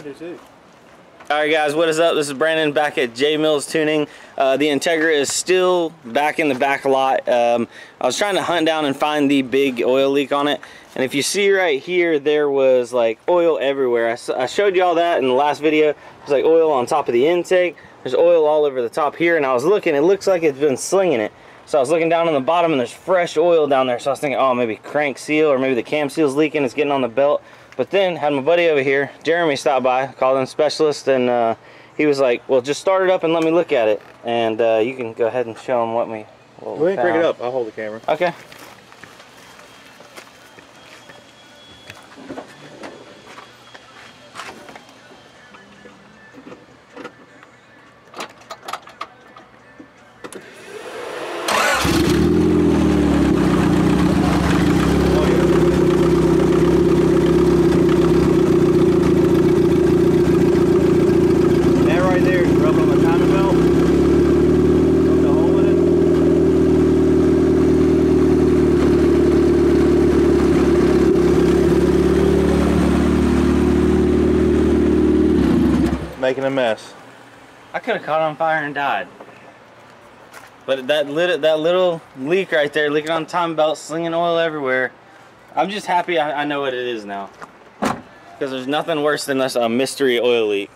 do too. Alright guys, what is up? This is Brandon back at Jmills Tuning. The Integra is still back in the back lot. I was trying to hunt down and find the big oil leak on it. And if you see right here, there was like oil everywhere. I showed you all that in the last video. There's like oil on top of the intake. There's oil all over the top here. And I was looking, it looks like it's been slinging it. So I was looking down on the bottom and there's fresh oil down there. So I was thinking, oh, maybe crank seal or maybe the cam seal's leaking. It's getting on the belt. But then had my buddy over here, Jeremy, stop by, called him specialist, and he was like, well, just start it up and let me look at it. And you can go ahead and show him what we found. Bring it up. I'll hold the camera. Okay. Making a mess. I could have caught on fire and died. But that little leak right there, leaking on the timing belt, slinging oil everywhere. I'm just happy I know what it is now. Because there's nothing worse than a mystery oil leak.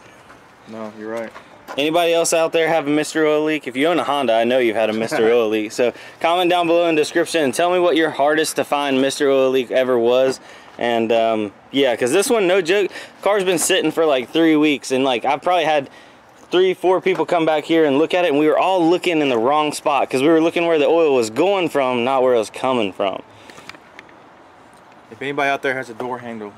No, you're right. Anybody else out there have a mystery oil leak? If you own a Honda, I know you've had a mystery oil leak. So comment down below in the description and tell me what your hardest to find mystery oil leak ever was. And yeah, because this one, no joke, car's been sitting for like 3 weeks, and like I've probably had 3-4 people come back here and look at it, and we were all looking in the wrong spot because we were looking where the oil was going from, not where it was coming from. If anybody out there has a door handle,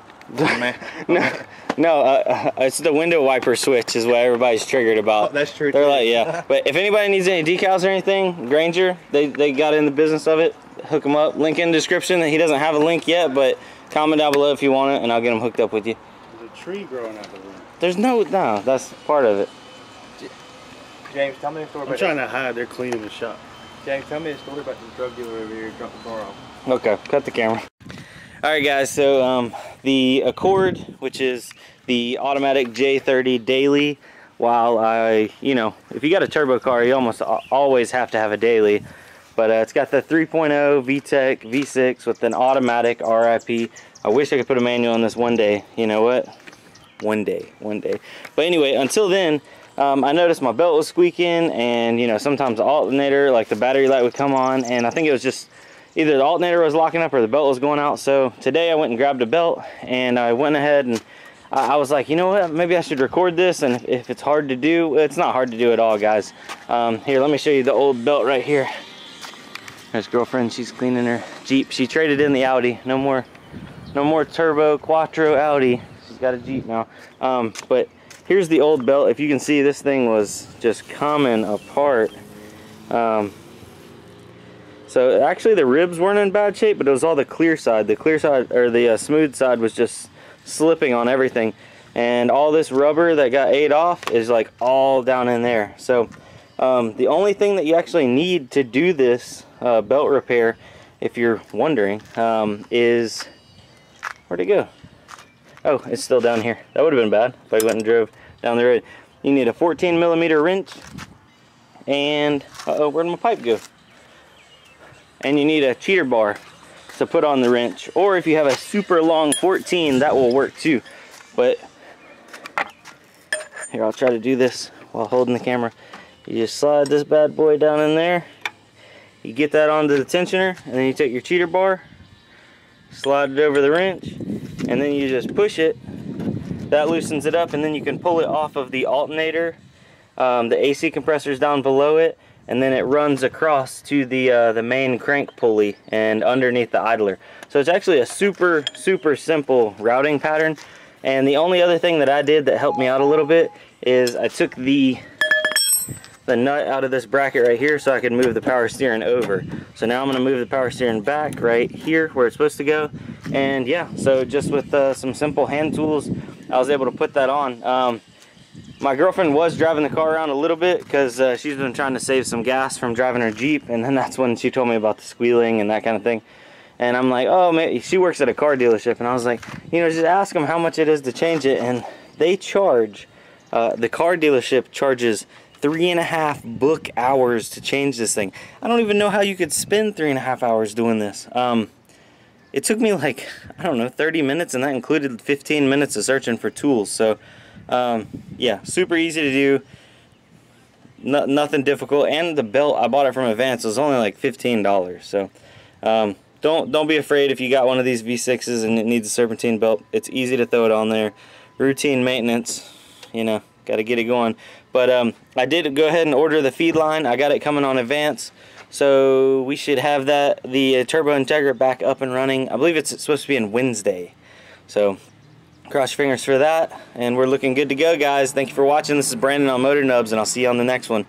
it's the window wiper switch is what everybody's triggered about. Oh, that's true. They're like, yeah. But if anybody needs any decals or anything, Granger, they got in the business of it. Hook them up. Link in the description. He doesn't have a link yet, but comment down below if you want it, and I'll get them hooked up with you. There's a tree growing out of the room. There's no, that's part of it. James, tell me a story about. I'm trying to hide. They're cleaning the shop. James, tell me a story about the drug dealer over here who dropped the car off. Okay, cut the camera. All right, guys. So the Accord, which is the automatic J30 daily, while you know, if you got a turbo car, you almost always have to have a daily. But it's got the 3.0 VTEC V6 with an automatic RIP. I wish I could put a manual on this one day. You know what? One day. But anyway, until then, I noticed my belt was squeaking, and you know, sometimes the alternator, like the battery light would come on, and I think it was just either the alternator was locking up or the belt was going out. So today I went and grabbed a belt, and I went ahead and I was like, you know what, maybe I should record this. And if it's hard to do, it's not hard to do at all, guys. Here, let me show you the old belt right here. There's girlfriend, she's cleaning her Jeep. She traded in the Audi. No more turbo quattro Audi. She's got a Jeep now. But here's the old belt. If you can see, this thing was just coming apart. So actually the ribs weren't in bad shape, but it was all the clear side. The clear side, or the smooth side, was just slipping on everything. And all this rubber that got ate off is like all down in there. So the only thing that you actually need to do this belt repair, if you're wondering, is, where'd it go? Oh, it's still down here. That would have been bad if I went and drove down the road. You need a 14mm wrench, and where'd my pipe go? And you need a cheater bar to put on the wrench, or if you have a super long 14, that will work too. But here, I'll try to do this while holding the camera. You just slide this bad boy down in there, you get that onto the tensioner, and then you take your cheater bar, slide it over the wrench, and then you just push it. That loosens it up, and then you can pull it off of the alternator. The AC compressor is down below it, and then it runs across to the main crank pulley and underneath the idler. So it's actually a super simple routing pattern. And the only other thing that I did that helped me out a little bit is I took the nut out of this bracket right here so I could move the power steering over. So now I'm going to move the power steering back right here where it's supposed to go. And yeah, so just with some simple hand tools, I was able to put that on. My girlfriend was driving the car around a little bit because she's been trying to save some gas from driving her Jeep, and then that's when she told me about the squealing and that kind of thing. And I'm like, oh, man, she works at a car dealership, and I was like, you know, just ask them how much it is to change it. And they charge, the car dealership charges 3.5 book hours to change this thing. I don't even know how you could spend 3.5 hours doing this. It took me like, I don't know, 30 minutes, and that included 15 minutes of searching for tools. So yeah, super easy to do. Nothing difficult. And the belt, I bought it from Advance, it was only like $15. So don't be afraid if you got one of these V6s and it needs a serpentine belt. It's easy to throw it on there. Routine maintenance, you know, got to get it going. But I did go ahead and order the feed line. I got it coming on Advance, so we should have the Turbo Integra back up and running. I believe it's supposed to be in Wednesday. So cross your fingers for that, and we're looking good to go, guys. Thank you for watching. This is Brandon on Motor Nubs, and I'll see you on the next one.